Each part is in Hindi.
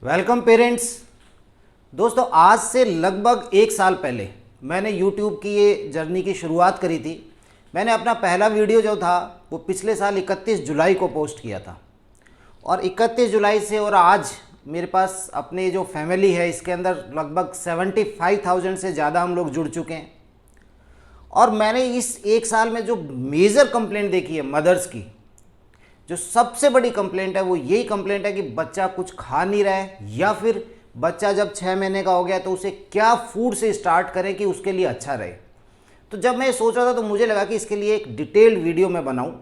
Welcome parents. दोस्तों, आज से लगभग एक साल पहले मैंने यूट्यूब की ये जर्नी की शुरुआत करी थी। मैंने अपना पहला वीडियो जो था वो पिछले साल 31 जुलाई को पोस्ट किया था और 31 जुलाई से और आज मेरे पास अपने जो फैमिली है इसके अंदर लगभग 75,000 से ज़्यादा हम लोग जुड़ चुके हैं। और मैंने इस एक साल में जो मेजर कंप्लेंट देखी है मदर्स की, जो सबसे बड़ी कंप्लेंट है वो यही कंप्लेंट है कि बच्चा कुछ खा नहीं रहा है, या फिर बच्चा जब 6 महीने का हो गया तो उसे क्या फूड से स्टार्ट करें कि उसके लिए अच्छा रहे। तो जब मैं सोच रहा था तो मुझे लगा कि इसके लिए एक डिटेल्ड वीडियो मैं बनाऊं।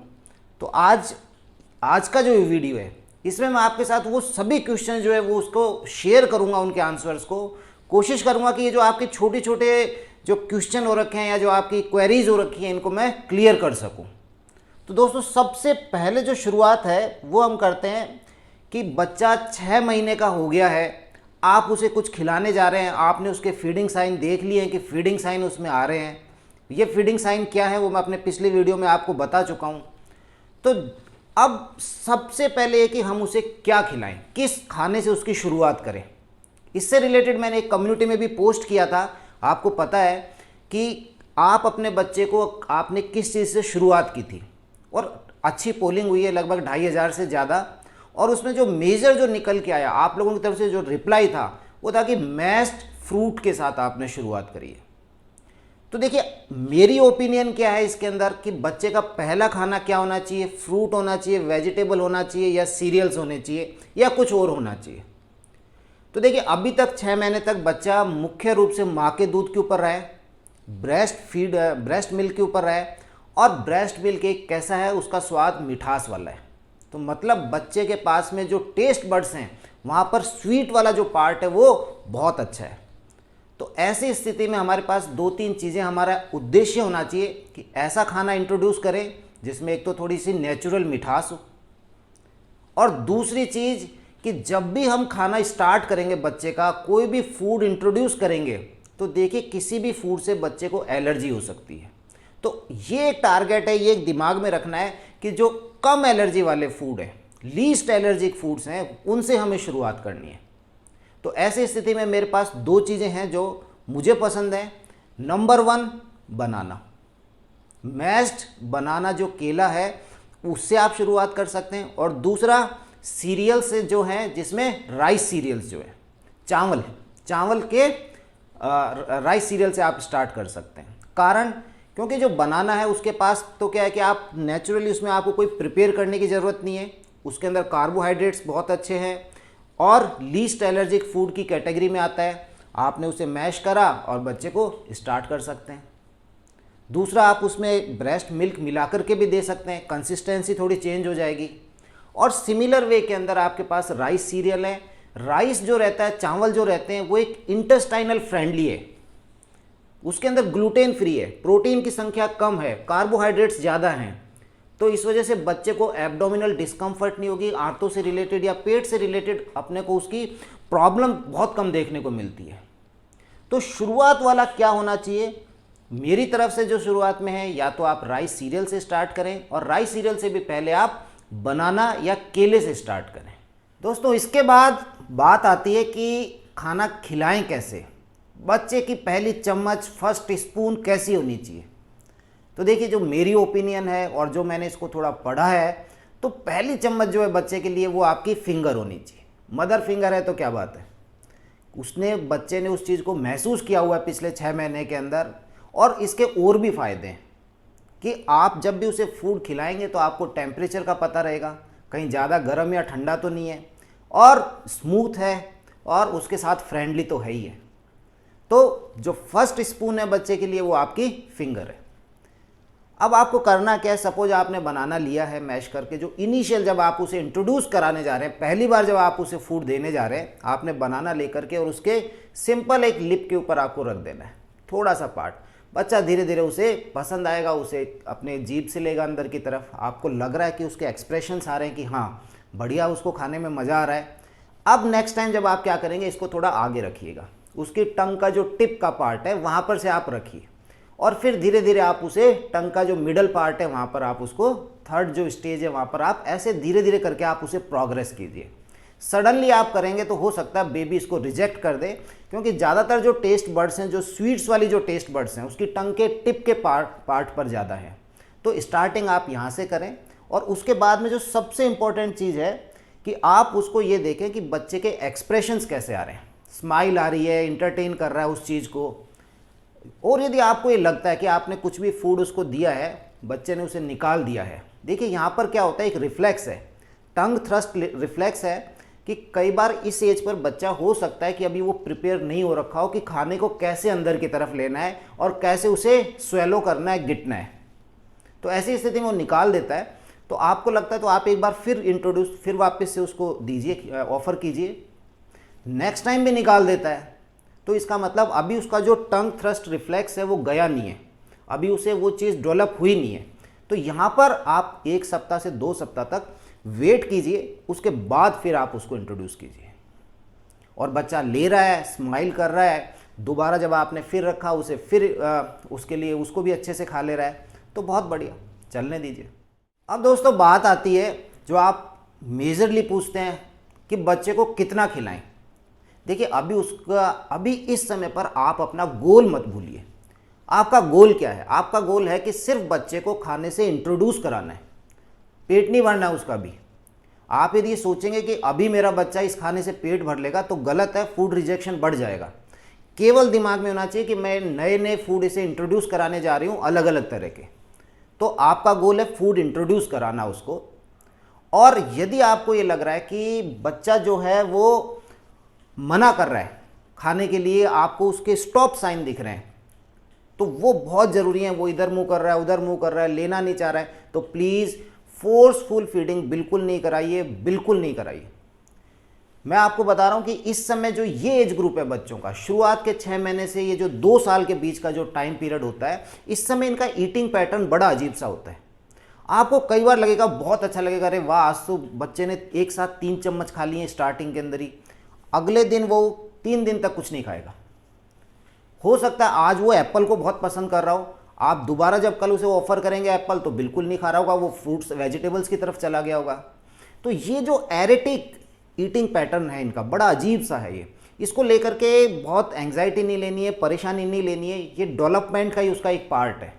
तो आज का जो वीडियो है इसमें मैं आपके साथ वो सभी क्वेश्चन जो है वो उसको शेयर करूंगा, उनके आंसर्स को। कोशिश करूंगा कि ये जो आपके छोटे छोटे जो क्वेश्चन हो रखे हैं या जो आपकी क्वेरीज हो रखी हैं इनको मैं क्लियर कर सकूं। तो दोस्तों, सबसे पहले जो शुरुआत है वो हम करते हैं कि बच्चा 6 महीने का हो गया है, आप उसे कुछ खिलाने जा रहे हैं, आपने उसके फीडिंग साइन देख लिए हैं कि फीडिंग साइन उसमें आ रहे हैं। ये फीडिंग साइन क्या है वो मैं अपने पिछले वीडियो में आपको बता चुका हूँ। तो अब सबसे पहले कि हम उसे क्या खिलाएं, किस खाने से उसकी शुरुआत करें। इससे रिलेटेड मैंने एक कम्युनिटी में भी पोस्ट किया था। आपको पता है कि आप अपने बच्चे को आपने किस चीज़ से शुरुआत की थी, और अच्छी पोलिंग हुई है, लगभग 2,500 से ज़्यादा। और उसमें जो मेजर जो निकल के आया आप लोगों की तरफ से जो रिप्लाई था वो था कि मैश्ड फ्रूट के साथ आपने शुरुआत करी है। तो देखिए, मेरी ओपिनियन क्या है इसके अंदर कि बच्चे का पहला खाना क्या होना चाहिए, फ्रूट होना चाहिए, वेजिटेबल होना चाहिए, या सीरियल्स होने चाहिए, या कुछ और होना चाहिए। तो देखिए, अभी तक 6 महीने तक बच्चा मुख्य रूप से माँ के दूध के ऊपर रहा है, ब्रेस्ट मिल्क के ऊपर रहा है। और ब्रेस्ट मिल्क एक कैसा है, उसका स्वाद मिठास वाला है। तो मतलब बच्चे के पास में जो टेस्ट बड्स हैं वहाँ पर स्वीट वाला जो पार्ट है वो बहुत अच्छा है। तो ऐसी स्थिति में हमारे पास 2-3 चीज़ें, हमारा उद्देश्य होना चाहिए कि ऐसा खाना इंट्रोड्यूस करें जिसमें एक तो थोड़ी सी नेचुरल मिठास हो, और दूसरी चीज़ कि जब भी हम खाना स्टार्ट करेंगे, बच्चे का कोई भी फूड इंट्रोड्यूस करेंगे, तो देखिए किसी भी फूड से बच्चे को एलर्जी हो सकती है। तो ये एक टारगेट है, ये एक दिमाग में रखना है कि जो कम एलर्जी वाले फूड है, लीस्ट एलर्जिक फूड्स हैं, उनसे हमें शुरुआत करनी है। तो ऐसी स्थिति में मेरे पास 2 चीज़ें हैं जो मुझे पसंद हैं। नंबर 1, बनाना। मैश्ड बनाना जो केला है उससे आप शुरुआत कर सकते हैं। और दूसरा सीरियल से जो है, जिसमें राइस सीरियल्स जो है, चावल के राइस सीरियल से आप स्टार्ट कर सकते हैं। कारण क्योंकि जो बनाना है उसके पास तो क्या है कि आप नेचुरली उसमें आपको कोई प्रिपेयर करने की ज़रूरत नहीं है, उसके अंदर कार्बोहाइड्रेट्स बहुत अच्छे हैं और लीस्ट एलर्जिक फूड की कैटेगरी में आता है। आपने उसे मैश करा और बच्चे को स्टार्ट कर सकते हैं। दूसरा, आप उसमें ब्रेस्ट मिल्क मिला करके भी दे सकते हैं, कंसिस्टेंसी थोड़ी चेंज हो जाएगी। और सिमिलर वे के अंदर आपके पास राइस सीरियल है। राइस जो रहता है, चावल जो रहते हैं, वो एक इंटेस्टाइनल फ्रेंडली है, उसके अंदर ग्लूटेन फ्री है, प्रोटीन की संख्या कम है, कार्बोहाइड्रेट्स ज़्यादा हैं। तो इस वजह से बच्चे को एब्डोमिनल डिस्कम्फर्ट नहीं होगी, आंतों से रिलेटेड या पेट से रिलेटेड अपने को उसकी प्रॉब्लम बहुत कम देखने को मिलती है। तो शुरुआत वाला क्या होना चाहिए, मेरी तरफ से जो शुरुआत में है, या तो आप राइस सीरियल से स्टार्ट करें, और राइस सीरियल से भी पहले आप बनाना या केले से स्टार्ट करें। दोस्तों, इसके बाद बात आती है कि खाना खिलाएं कैसे, बच्चे की पहली चम्मच, फर्स्ट स्पून कैसी होनी चाहिए। तो देखिए, जो मेरी ओपिनियन है और जो मैंने इसको थोड़ा पढ़ा है, तो पहली चम्मच जो है बच्चे के लिए वो आपकी फिंगर होनी चाहिए। मदर फिंगर है तो क्या बात है, बच्चे ने उस चीज़ को महसूस किया हुआ है पिछले 6 महीने के अंदर। और इसके और भी फ़ायदे हैं कि आप जब भी उसे फूड खिलाएंगे तो आपको टेम्परेचर का पता रहेगा, कहीं ज़्यादा गर्म या ठंडा तो नहीं है, और स्मूथ है, और उसके साथ फ्रेंडली तो है ही है। तो जो फर्स्ट स्पून है बच्चे के लिए वो आपकी फिंगर है। अब आपको करना क्या है, सपोज आपने बनाना लिया है मैश करके, जो इनिशियल जब आप उसे इंट्रोड्यूस कराने जा रहे हैं, पहली बार जब आप उसे फूड देने जा रहे हैं, आपने बनाना लेकर के और उसके सिंपल एक लिप के ऊपर आपको रख देना है थोड़ा सा पार्ट। बच्चा धीरे धीरे उसे पसंद आएगा, उसे अपने जीभ से लेगा अंदर की तरफ, आपको लग रहा है कि उसके एक्सप्रेशंस आ रहे हैं कि हाँ बढ़िया, उसको खाने में मज़ा आ रहा है। अब नेक्स्ट टाइम जब आप क्या करेंगे, इसको थोड़ा आगे रखिएगा, उसकी टंग का जो टिप का पार्ट है वहाँ पर से आप रखिए, और फिर धीरे धीरे आप उसे टंग का जो मिडल पार्ट है वहाँ पर आप उसको, थर्ड जो स्टेज है वहाँ पर आप ऐसे धीरे धीरे करके आप उसे प्रोग्रेस कीजिए। सडनली आप करेंगे तो हो सकता है बेबी इसको रिजेक्ट कर दे, क्योंकि ज़्यादातर जो टेस्ट बर्ड्स हैं, जो स्वीट्स वाली जो टेस्ट बर्ड्स हैं, उसकी टंग के टिप के पार्ट पर ज़्यादा है। तो स्टार्टिंग आप यहाँ से करें, और उसके बाद में जो सबसे इम्पॉर्टेंट चीज़ है कि आप उसको ये देखें कि बच्चे के एक्सप्रेशंस कैसे आ रहे हैं, स्माइल आ रही है, इंटरटेन कर रहा है उस चीज़ को। और यदि आपको ये लगता है कि आपने कुछ भी फूड उसको दिया है, बच्चे ने उसे निकाल दिया है, देखिए यहाँ पर क्या होता है, एक रिफ्लेक्स है, टंग थ्रस्ट रिफ्लेक्स है, कि कई बार इस एज पर बच्चा हो सकता है कि अभी वो प्रिपेयर नहीं हो रखा हो कि खाने को कैसे अंदर की तरफ लेना है और कैसे उसे स्वेलो करना है, गिटना है। तो ऐसी स्थिति में वो निकाल देता है। तो आपको लगता है तो आप एक बार फिर वापस से उसको दीजिए, ऑफर कीजिए। नेक्स्ट टाइम भी निकाल देता है, तो इसका मतलब अभी उसका जो टंग थ्रस्ट रिफ्लेक्स है वो गया नहीं है, अभी उसे वो चीज़ डेवलप हुई नहीं है। तो यहाँ पर आप 1 सप्ताह से 2 सप्ताह तक वेट कीजिए, उसके बाद फिर आप उसको इंट्रोड्यूस कीजिए। और बच्चा ले रहा है, स्माइल कर रहा है, दोबारा जब आपने फिर रखा उसे फिर उसके लिए उसको भी अच्छे से खा ले रहा है, तो बहुत बढ़िया, चलने दीजिए। अब दोस्तों बात आती है जो आप मेजरली पूछते हैं कि बच्चे को कितना खिलाएं। देखिए अभी इस समय पर आप अपना गोल मत भूलिए। आपका गोल क्या है? आपका गोल है कि सिर्फ बच्चे को खाने से इंट्रोड्यूस कराना है, पेट नहीं भरना है उसका भी। आप यदि सोचेंगे कि अभी मेरा बच्चा इस खाने से पेट भर लेगा तो गलत है, फूड रिजेक्शन बढ़ जाएगा। केवल दिमाग में होना चाहिए कि मैं नए नए फूड इसे इंट्रोड्यूस कराने जा रही हूँ, अलग अलग तरह के। तो आपका गोल है फूड इंट्रोड्यूस कराना उसको। और यदि आपको ये लग रहा है कि बच्चा जो है वो मना कर रहा है खाने के लिए, आपको उसके स्टॉप साइन दिख रहे हैं, तो वो बहुत ज़रूरी है। वो इधर मुंह कर रहा है, उधर मुंह कर रहा है, लेना नहीं चाह रहा है, तो प्लीज़ फोर्सफुल फीडिंग बिल्कुल नहीं कराइए, बिल्कुल नहीं कराइए। मैं आपको बता रहा हूं कि इस समय जो ये एज ग्रुप है बच्चों का, शुरुआत के 6 महीने से ये जो 2 साल के बीच का जो टाइम पीरियड होता है, इस समय इनका ईटिंग पैटर्न बड़ा अजीब सा होता है। आपको कई बार लगेगा, बहुत अच्छा लगेगा, अरे वाह आज तो बच्चे ने एक साथ 3 चम्मच खा लिए स्टार्टिंग के अंदर ही, अगले दिन वो 3 दिन तक कुछ नहीं खाएगा। हो सकता है आज वो एप्पल को बहुत पसंद कर रहा हो, आप दोबारा जब कल उसे ऑफर करेंगे एप्पल तो बिल्कुल नहीं खा रहा होगा, वो फ्रूट्स वेजिटेबल्स की तरफ चला गया होगा। तो ये जो एरेटिक ईटिंग पैटर्न है इनका, बड़ा अजीब सा है ये। इसको लेकर के बहुत एंग्जाइटी नहीं लेनी है, परेशानी नहीं लेनी है, ये डेवलपमेंट का ही उसका एक पार्ट है।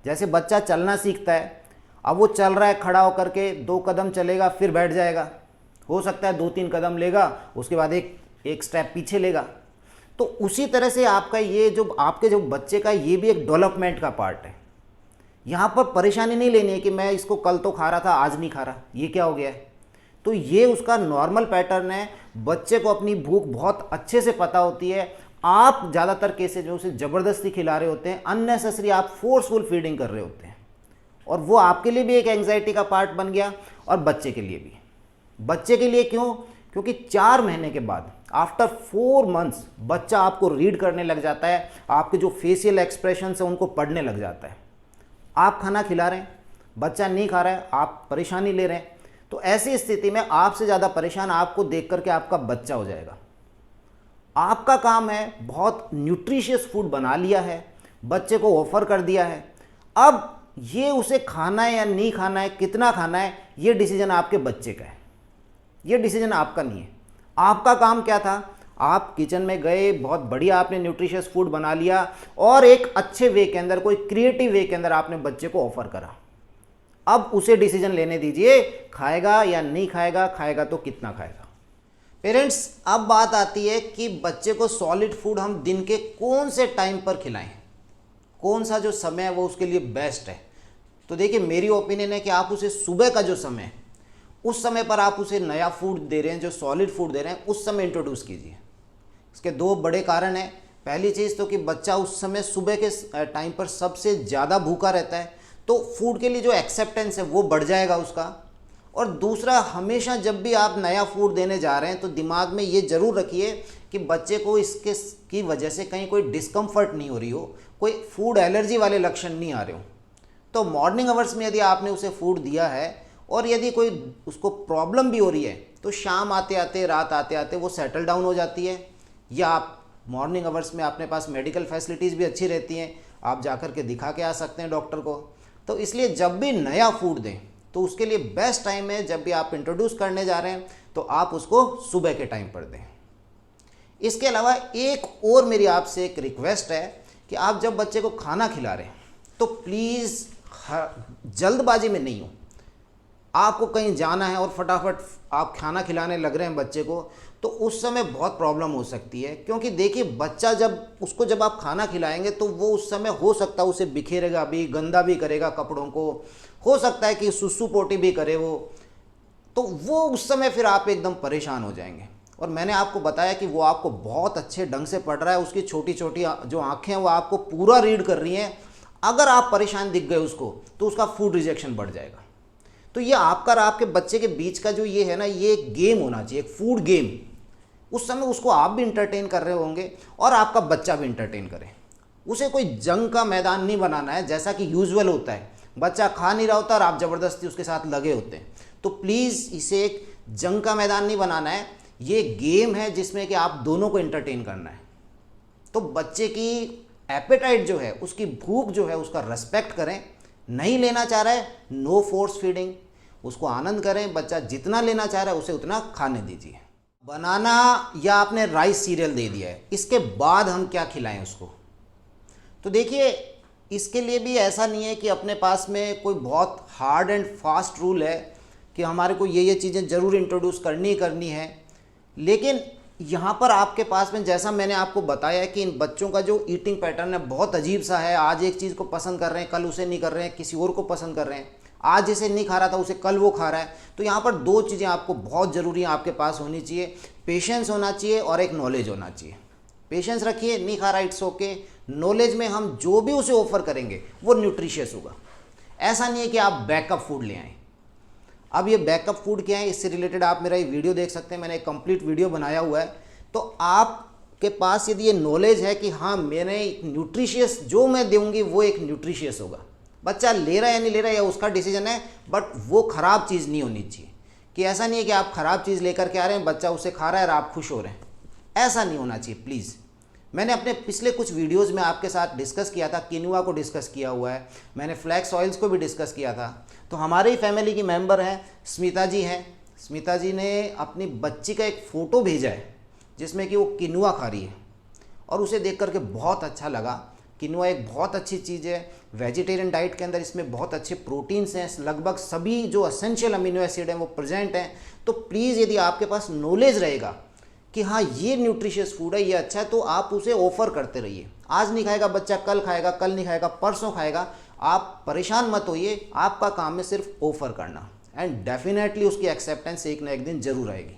जैसे बच्चा चलना सीखता है, अब वो चल रहा है, खड़ा होकर के 2 कदम चलेगा फिर बैठ जाएगा, हो सकता है 2-3 कदम लेगा, उसके बाद एक स्टेप पीछे लेगा। तो उसी तरह से आपका ये जो आपके जो बच्चे का ये भी एक डेवलपमेंट का पार्ट है। यहाँ पर परेशानी नहीं लेनी है कि मैं इसको कल तो खा रहा था आज नहीं खा रहा, ये क्या हो गया है। तो ये उसका नॉर्मल पैटर्न है। बच्चे को अपनी भूख बहुत अच्छे से पता होती है। आप ज़्यादातर केसेज में उसे ज़बरदस्ती खिला रहे होते हैं, अननेसेसरी आप फोर्सफुल फीडिंग कर रहे होते हैं, और वो आपके लिए भी एक एंग्जाइटी का पार्ट बन गया और बच्चे के लिए भी। बच्चे के लिए क्यों? क्योंकि 4 महीने के बाद, आफ्टर 4 मंथ्स, बच्चा आपको रीड करने लग जाता है, आपके जो फेशियल एक्सप्रेशन है उनको पढ़ने लग जाता है। आप खाना खिला रहे हैं, बच्चा नहीं खा रहा है, आप परेशानी ले रहे हैं, तो ऐसी स्थिति में आपसे ज़्यादा परेशान आपको देख करके आपका बच्चा हो जाएगा। आपका काम है, बहुत न्यूट्रिशियस फूड बना लिया है, बच्चे को ऑफर कर दिया है, अब ये उसे खाना है या नहीं खाना है, कितना खाना है, ये डिसीजन आपके बच्चे का है, ये डिसीजन आपका नहीं है। आपका काम क्या था? आप किचन में गए, बहुत बढ़िया आपने न्यूट्रिशियस फूड बना लिया और एक अच्छे वे के अंदर, कोई क्रिएटिव वे के अंदर आपने बच्चे को ऑफर करा। अब उसे डिसीजन लेने दीजिए, खाएगा या नहीं खाएगा, खाएगा तो कितना खाएगा। पेरेंट्स, अब बात आती है कि बच्चे को सॉलिड फूड हम दिन के कौन से टाइम पर खिलाएं, कौन सा जो समय है वो उसके लिए बेस्ट है। तो देखिए, मेरी ओपिनियन है कि आप उसे सुबह का जो समय है, उस समय पर आप उसे नया फूड दे रहे हैं, जो सॉलिड फूड दे रहे हैं, उस समय इंट्रोड्यूस कीजिए। इसके 2 बड़े कारण हैं। पहली चीज़ तो कि बच्चा उस समय सुबह के टाइम पर सबसे ज़्यादा भूखा रहता है, तो फूड के लिए जो एक्सेप्टेंस है वो बढ़ जाएगा उसका। और दूसरा, हमेशा जब भी आप नया फूड देने जा रहे हैं तो दिमाग में ये ज़रूर रखिए कि बच्चे को इसके की वजह से कहीं कोई डिस्कम्फर्ट नहीं हो रही हो, कोई फूड एलर्जी वाले लक्षण नहीं आ रहे हो। तो मॉर्निंग आवर्स में यदि आपने उसे फूड दिया है और यदि कोई उसको प्रॉब्लम भी हो रही है, तो शाम आते आते, रात आते आते वो सेटल डाउन हो जाती है। या आप मॉर्निंग आवर्स में अपने पास मेडिकल फैसिलिटीज़ भी अच्छी रहती हैं, आप जाकर के दिखा के आ सकते हैं डॉक्टर को। तो इसलिए जब भी नया फूड दें तो उसके लिए बेस्ट टाइम है जब भी आप इंट्रोड्यूस करने जा रहे हैं, तो आप उसको सुबह के टाइम पर दें। इसके अलावा एक और मेरी आपसे एक रिक्वेस्ट है कि आप जब बच्चे को खाना खिला रहे हैं तो प्लीज़ जल्दबाजी में नहीं हो। आपको कहीं जाना है और फटाफट आप खाना खिलाने लग रहे हैं बच्चे को, तो उस समय बहुत प्रॉब्लम हो सकती है। क्योंकि देखिए बच्चा जब आप खाना खिलाएंगे तो वो उस समय हो सकता है उसे बिखेरेगा भी, गंदा भी करेगा कपड़ों को, हो सकता है कि सुसु पोटी भी करे तो वो उस समय फिर आप एकदम परेशान हो जाएंगे। और मैंने आपको बताया कि वो आपको बहुत अच्छे ढंग से पढ़ रहा है, उसकी छोटी छोटी जो आँखें हैं वो आपको पूरा रीड कर रही हैं। अगर आप परेशान दिख गए उसको तो उसका फूड रिजेक्शन बढ़ जाएगा। तो ये आपका और आपके बच्चे के बीच का जो ये है ना, ये एक गेम होना चाहिए, एक फूड गेम। उस समय उसको आप भी इंटरटेन कर रहे होंगे और आपका बच्चा भी इंटरटेन करे। उसे कोई जंग का मैदान नहीं बनाना है जैसा कि यूजुअल होता है, बच्चा खा नहीं रहा होता और आप ज़बरदस्ती उसके साथ लगे होते हैं। तो प्लीज़ इसे एक जंग का मैदान नहीं बनाना है, ये गेम है जिसमें कि आप दोनों को इंटरटेन करना है। तो बच्चे की एपेटाइट जो है, उसकी भूख जो है, उसका रेस्पेक्ट करें। नहीं लेना चाह रहा है, नो फोर्स फीडिंग, उसको आनंद करें। बच्चा जितना लेना चाह रहा है उसे उतना खाने दीजिए। बनाना या आपने राइस सीरियल दे दिया है, इसके बाद हम क्या खिलाएं उसको? तो देखिए इसके लिए भी ऐसा नहीं है कि अपने पास में कोई बहुत हार्ड एंड फास्ट रूल है कि हमारे को ये चीज़ें ज़रूर इंट्रोड्यूस करनी है। लेकिन यहाँ पर आपके पास में, जैसा मैंने आपको बताया कि इन बच्चों का जो ईटिंग पैटर्न है बहुत अजीब सा है। आज एक चीज़ को पसंद कर रहे हैं, कल उसे नहीं कर रहे हैं, किसी और को पसंद कर रहे हैं। आज जैसे नहीं खा रहा था उसे कल वो खा रहा है। तो यहाँ पर दो चीज़ें आपको बहुत ज़रूरी है आपके पास होनी चाहिए, पेशेंस होना चाहिए और एक नॉलेज होना चाहिए। पेशेंस रखिए, नहीं खा रहा इट्स ओके। नॉलेज में हम जो भी उसे ऑफर करेंगे वो न्यूट्रिशियस होगा। ऐसा नहीं है कि आप बैकअप फूड ले आएँ। अब ये बैकअप फूड क्या है, इससे रिलेटेड आप मेरा ये वीडियो देख सकते हैं, मैंने एक कंप्लीट वीडियो बनाया हुआ है। तो आपके पास यदि ये नॉलेज है कि हाँ मैंने न्यूट्रिशियस जो मैं दूंगी वो एक न्यूट्रिशियस होगा, बच्चा ले रहा है या नहीं ले रहा है या उसका डिसीजन है, बट वो ख़राब चीज़ नहीं होनी चाहिए। कि ऐसा नहीं है कि आप ख़राब चीज़ लेकर के आ रहे हैं, बच्चा उसे खा रहा है और आप खुश हो रहे हैं, ऐसा नहीं होना चाहिए प्लीज़। मैंने अपने पिछले कुछ वीडियोज़ में आपके साथ डिस्कस किया था, किनुआ को डिस्कस किया हुआ है, मैंने फ्लैक्स ऑयल्स को भी डिस्कस किया था। तो हमारे ही फैमिली की मेंबर हैं स्मिता जी हैं, स्मिता जी ने अपनी बच्ची का एक फ़ोटो भेजा है जिसमें कि वो किनुआ खा रही है और उसे देख करके बहुत अच्छा लगा। किनुआ एक बहुत अच्छी चीज़ है, वेजिटेरियन डाइट के अंदर इसमें बहुत अच्छे प्रोटीन्स हैं, लगभग सभी जो एसेंशियल अमीनो एसिड हैं वो प्रेजेंट हैं। तो प्लीज़ यदि आपके पास नॉलेज रहेगा कि हाँ ये न्यूट्रिशियस फूड है, ये अच्छा है, तो आप उसे ऑफ़र करते रहिए। आज नहीं खाएगा बच्चा, कल खाएगा, कल नहीं खाएगा, परसों खाएगा, आप परेशान मत होइए। आपका काम है सिर्फ ऑफ़र करना एंड डेफिनेटली उसकी एक्सेप्टेंस एक ना एक दिन ज़रूर आएगी।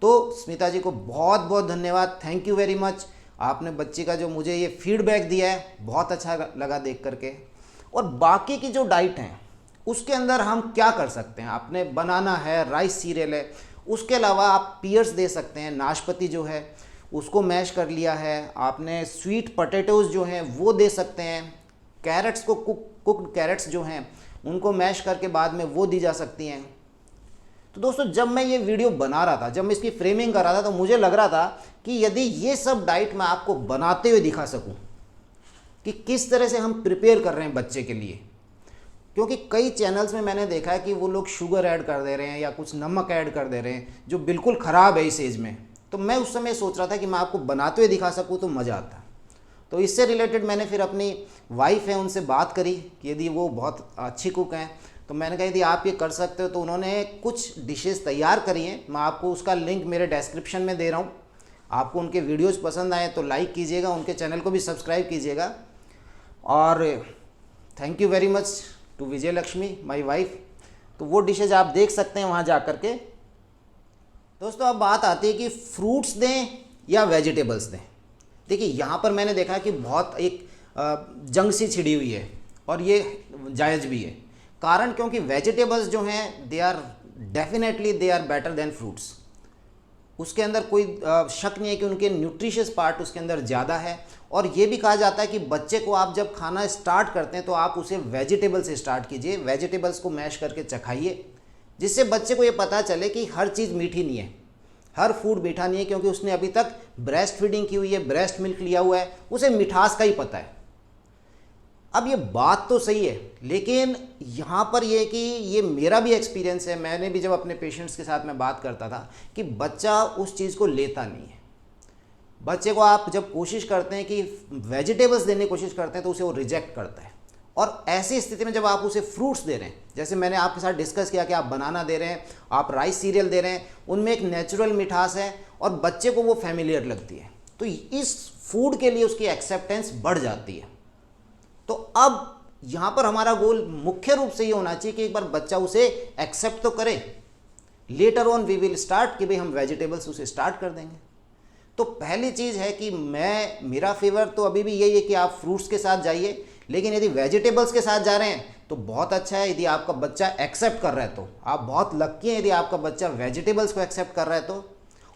तो स्मिता जी को बहुत बहुत धन्यवाद, थैंक यू वेरी मच। आपने बच्ची का जो मुझे ये फीडबैक दिया है बहुत अच्छा लगा देख करके। और बाकी की जो डाइट हैं उसके अंदर हम क्या कर सकते हैं, आपने बनाना है, राइस सीरियल है, उसके अलावा आप पियर्स दे सकते हैं, नाशपाती जो है उसको मैश कर लिया है आपने, स्वीट पोटैटोज़ जो हैं वो दे सकते हैं, कैरेट्स को कुक्ड कैरेट्स जो हैं उनको मैश करके बाद में वो दी जा सकती हैं। तो दोस्तों जब मैं ये वीडियो बना रहा था, जब मैं इसकी फ्रेमिंग कर रहा था, तो मुझे लग रहा था कि यदि ये सब डाइट मैं आपको बनाते हुए दिखा सकूं कि किस तरह से हम प्रिपेयर कर रहे हैं बच्चे के लिए। क्योंकि कई चैनल्स में मैंने देखा है कि वो लोग शुगर ऐड कर दे रहे हैं या कुछ नमक ऐड कर दे रहे हैं जो बिल्कुल ख़राब है इस एज में। तो मैं उस समय सोच रहा था कि मैं आपको बनाते हुए दिखा सकूं तो मज़ा आता। तो इससे रिलेटेड मैंने फिर अपनी वाइफ है उनसे बात करी कि यदि वो बहुत अच्छी कुक हैं, तो मैंने कहा यदि आप ये कर सकते हो। तो उन्होंने कुछ डिशेस तैयार करी हैं, मैं आपको उसका लिंक मेरे डिस्क्रिप्शन में दे रहा हूँ। आपको उनके वीडियोस पसंद आए तो लाइक कीजिएगा, उनके चैनल को भी सब्सक्राइब कीजिएगा। और thank you very much to Vijay Lakshmi my wife. तो वो डिशेज आप देख सकते हैं वहाँ जा कर के। दोस्तों अब बात आती है कि फ्रूट्स दें या वेजिटेबल्स दें। देखिए यहाँ पर मैंने देखा कि बहुत एक जंग सी छिड़ी हुई है और ये जायज़ भी है। कारण क्योंकि वेजिटेबल्स जो हैं they are definitely they are better than fruits. उसके अंदर कोई शक नहीं है कि उनके न्यूट्रिशियस पार्ट उसके अंदर ज़्यादा है। और ये भी कहा जाता है कि बच्चे को आप जब खाना स्टार्ट करते हैं तो आप उसे वेजिटेबल से स्टार्ट कीजिए, वेजिटेबल्स को मैश करके चखाइए, जिससे बच्चे को ये पता चले कि हर चीज़ मीठी नहीं है, हर फूड मीठा नहीं है। क्योंकि उसने अभी तक ब्रेस्ट फीडिंग की हुई है, ब्रेस्ट मिल्क लिया हुआ है, उसे मिठास का ही पता है। अब ये बात तो सही है, लेकिन यहाँ पर ये कि ये मेरा भी एक्सपीरियंस है, मैंने भी जब अपने पेशेंट्स के साथ में बात करता था कि बच्चा उस चीज़ को लेता नहीं है। बच्चे को आप जब कोशिश करते हैं कि वेजिटेबल्स देने की कोशिश करते हैं तो उसे वो रिजेक्ट करता है। और ऐसी स्थिति में जब आप उसे फ्रूट्स दे रहे हैं, जैसे मैंने आपके साथ डिस्कस किया कि आप बनाना दे रहे हैं, आप राइस सीरियल दे रहे हैं, उनमें एक नेचुरल मिठास है और बच्चे को वो फैमिलियर लगती है, तो इस फूड के लिए उसकी एक्सेप्टेंस बढ़ जाती है। तो अब यहाँ पर हमारा गोल मुख्य रूप से ये होना चाहिए कि एक बार बच्चा उसे एक्सेप्ट तो करे, later on we will start कि भाई हम वेजिटेबल्स उसे स्टार्ट कर देंगे। तो पहली चीज़ है कि मेरा फेवर तो अभी भी यही है कि आप फ्रूट्स के साथ जाइए, लेकिन यदि वेजिटेबल्स के साथ जा रहे हैं तो बहुत अच्छा है। यदि आपका बच्चा एक्सेप्ट कर रहा है तो आप बहुत लकी हैं। यदि आपका बच्चा वेजिटेबल्स को एक्सेप्ट कर रहा है तो,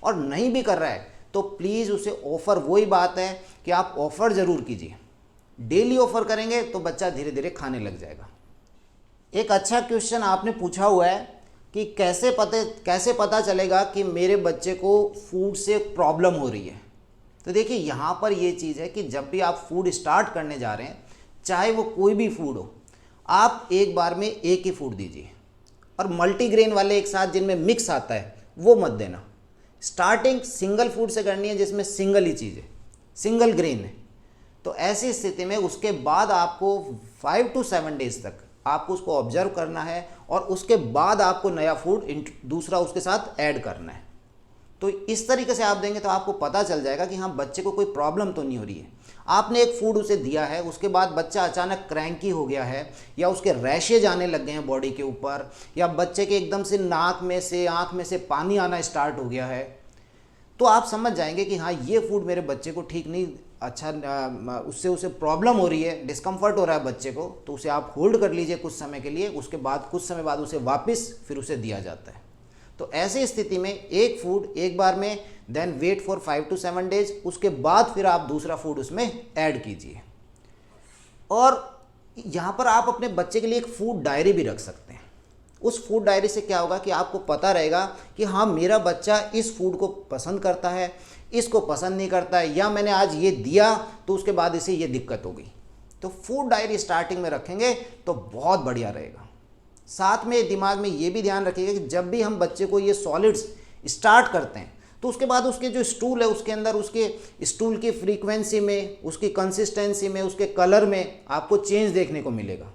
और नहीं भी कर रहा है तो प्लीज़ उसे ऑफ़र, वही बात है कि आप ऑफ़र ज़रूर कीजिए। डेली ऑफ़र करेंगे तो बच्चा धीरे धीरे खाने लग जाएगा। एक अच्छा क्वेश्चन आपने पूछा हुआ है कि कैसे पता चलेगा कि मेरे बच्चे को फूड से प्रॉब्लम हो रही है। तो देखिए यहाँ पर ये चीज़ है कि जब भी आप फूड स्टार्ट करने जा रहे हैं, चाहे वो कोई भी फूड हो, आप एक बार में एक ही फूड दीजिए, और मल्टीग्रेन वाले एक साथ जिनमें मिक्स आता है वो मत देना। स्टार्टिंग सिंगल फूड से करनी है जिसमें सिंगल ही चीज़ है, सिंगल ग्रेन है। तो ऐसी स्थिति में उसके बाद आपको 5 to 7 डेज तक आपको उसको ऑब्जर्व करना है, और उसके बाद आपको नया फूड दूसरा उसके साथ ऐड करना है। तो इस तरीके से आप देंगे तो आपको पता चल जाएगा कि हाँ बच्चे को कोई प्रॉब्लम तो नहीं हो रही है। आपने एक फूड उसे दिया है, उसके बाद बच्चा अचानक क्रैंकी हो गया है, या उसके रैशेज आने लग गए हैं बॉडी के ऊपर, या बच्चे के एकदम से नाक में से आँख में से पानी आना स्टार्ट हो गया है, तो आप समझ जाएंगे कि हाँ ये फूड मेरे बच्चे को ठीक नहीं, अच्छा उससे उसे प्रॉब्लम हो रही है, डिस्कम्फर्ट हो रहा है बच्चे को। तो उसे आप होल्ड कर लीजिए कुछ समय के लिए, उसके बाद कुछ समय बाद उसे वापस फिर उसे दिया जाता है। तो ऐसी स्थिति में एक फूड एक बार में, then wait for 5 to 7 days, उसके बाद फिर आप दूसरा फूड उसमें ऐड कीजिए। और यहाँ पर आप अपने बच्चे के लिए एक फूड डायरी भी रख सकते हैं। उस फूड डायरी से क्या होगा कि आपको पता रहेगा कि हाँ मेरा बच्चा इस फूड को पसंद करता है, इसको पसंद नहीं करता है, या मैंने आज ये दिया तो उसके बाद इसे ये दिक्कत हो गई। तो फूड डायरी स्टार्टिंग में रखेंगे तो बहुत बढ़िया रहेगा। साथ में दिमाग में ये भी ध्यान रखिएगा कि जब भी हम बच्चे को ये सॉलिड्स स्टार्ट करते हैं तो उसके बाद उसके जो स्टूल है उसके अंदर उसके स्टूल की फ्रीक्वेंसी में, उसकी कंसिस्टेंसी में, उसके कलर में आपको चेंज देखने को मिलेगा।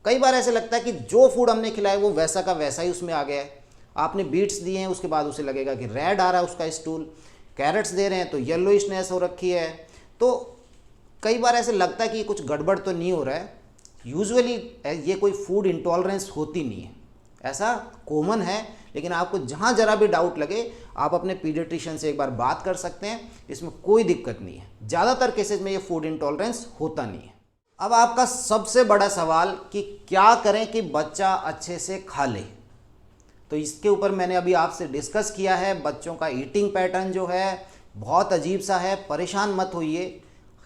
कई बार ऐसे लगता है कि जो फूड हमने खिलाया वो वैसा का वैसा ही उसमें आ गया है। आपने बीट्स दिए हैं, उसके बाद उसे लगेगा कि रेड आ रहा है उसका स्टूल, कैरेट्स दे रहे हैं तो येलोइशनेस हो रखी है। तो कई बार ऐसे लगता है कि कुछ गड़बड़ तो नहीं हो रहा है। यूजुअली ये कोई फूड इंटॉलरेंस होती नहीं है, ऐसा कॉमन है, लेकिन आपको जहाँ जरा भी डाउट लगे आप अपने पीडियाट्रिशियन से एक बार बात कर सकते हैं, इसमें कोई दिक्कत नहीं है। ज़्यादातर केसेज में ये फूड इंटॉलरेंस होता नहीं है। अब आपका सबसे बड़ा सवाल कि क्या करें कि बच्चा अच्छे से खा ले, तो इसके ऊपर मैंने अभी आपसे डिस्कस किया है। बच्चों का ईटिंग पैटर्न जो है बहुत अजीब सा है। परेशान मत होइए,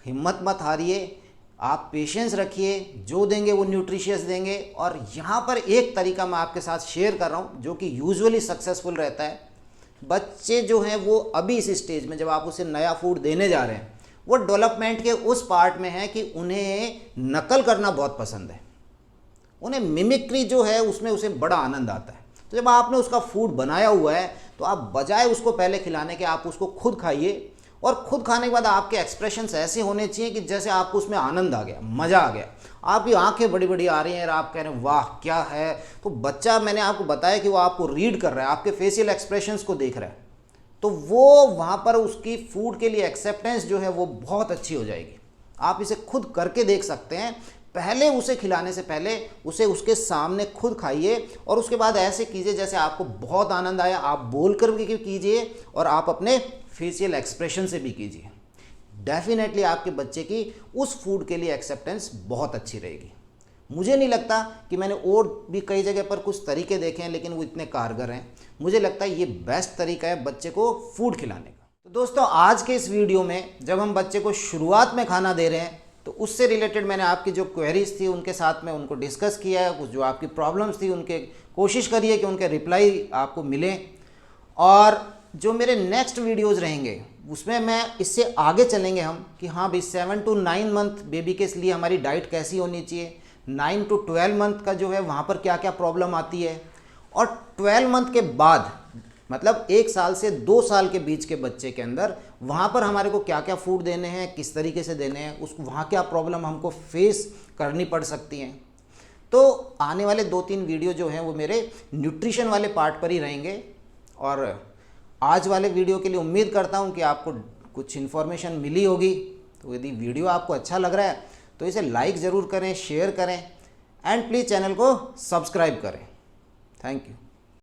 हिम्मत मत हारिए, आप पेशेंस रखिए, जो देंगे वो न्यूट्रिशियस देंगे। और यहाँ पर एक तरीका मैं आपके साथ शेयर कर रहा हूँ जो कि यूजुअली सक्सेसफुल रहता है। बच्चे जो हैं वो अभी इस स्टेज में जब आप उसे नया फूड देने जा रहे हैं, वो डेवलपमेंट के उस पार्ट में है कि उन्हें नकल करना बहुत पसंद है, उन्हें मिमिक्री जो है उसमें उसे बड़ा आनंद आता है। तो जब आपने उसका फूड बनाया हुआ है तो आप बजाय उसको पहले खिलाने के आप उसको खुद खाइए, और खुद खाने के बाद आपके एक्सप्रेशंस ऐसे होने चाहिए कि जैसे आपको उसमें आनंद आ गया, मज़ा आ गया, आपकी आंखें बड़ी बड़ी आ रही हैं और आप कह रहे हैं वाह क्या है। तो बच्चा, मैंने आपको बताया कि वो आपको रीड कर रहा है, आपके फेशियल एक्सप्रेशंस को देख रहा है, तो वो वहाँ पर उसकी फूड के लिए एक्सेप्टेंस जो है वो बहुत अच्छी हो जाएगी। आप इसे खुद करके देख सकते हैं। पहले उसे खिलाने से पहले उसे उसके सामने खुद खाइए, और उसके बाद ऐसे कीजिए जैसे आपको बहुत आनंद आया। आप बोल कर भी कीजिए और आप अपने फेशियल एक्सप्रेशन से भी कीजिए। डेफिनेटली आपके बच्चे की उस फूड के लिए एक्सेप्टेंस बहुत अच्छी रहेगी। मुझे नहीं लगता कि मैंने और भी कई जगह पर कुछ तरीके देखे हैं लेकिन वो इतने कारगर हैं। मुझे लगता है ये बेस्ट तरीका है बच्चे को फूड खिलाने का। तो दोस्तों, आज के इस वीडियो में जब हम बच्चे को शुरुआत में खाना दे रहे हैं तो उससे रिलेटेड मैंने आपकी जो क्वेरीज थी उनके साथ में उनको डिस्कस किया है। कुछ जो आपकी प्रॉब्लम्स थी उनके कोशिश करिए कि उनके रिप्लाई आपको मिलें। और जो मेरे नेक्स्ट वीडियोज़ रहेंगे उसमें मैं इससे आगे चलेंगे हम कि हाँ भाई 7 to 9 मंथ बेबी के लिए हमारी डाइट कैसी होनी चाहिए, 9 to 12 मंथ का जो है वहाँ पर क्या क्या प्रॉब्लम आती है, और 12 मंथ के बाद मतलब 1 साल से 2 साल के बीच के बच्चे के अंदर वहाँ पर हमारे को क्या क्या फूड देने हैं, किस तरीके से देने हैं, उसको वहाँ क्या प्रॉब्लम हमको फेस करनी पड़ सकती हैं। तो आने वाले 2-3 वीडियो जो हैं वो मेरे न्यूट्रिशन वाले पार्ट पर ही रहेंगे। और आज वाले वीडियो के लिए उम्मीद करता हूँ कि आपको कुछ इन्फॉर्मेशन मिली होगी। तो यदि वीडियो आपको अच्छा लग रहा है तो इसे लाइक ज़रूर करें, शेयर करें एंड प्लीज़ चैनल को सब्सक्राइब करें। Thank you.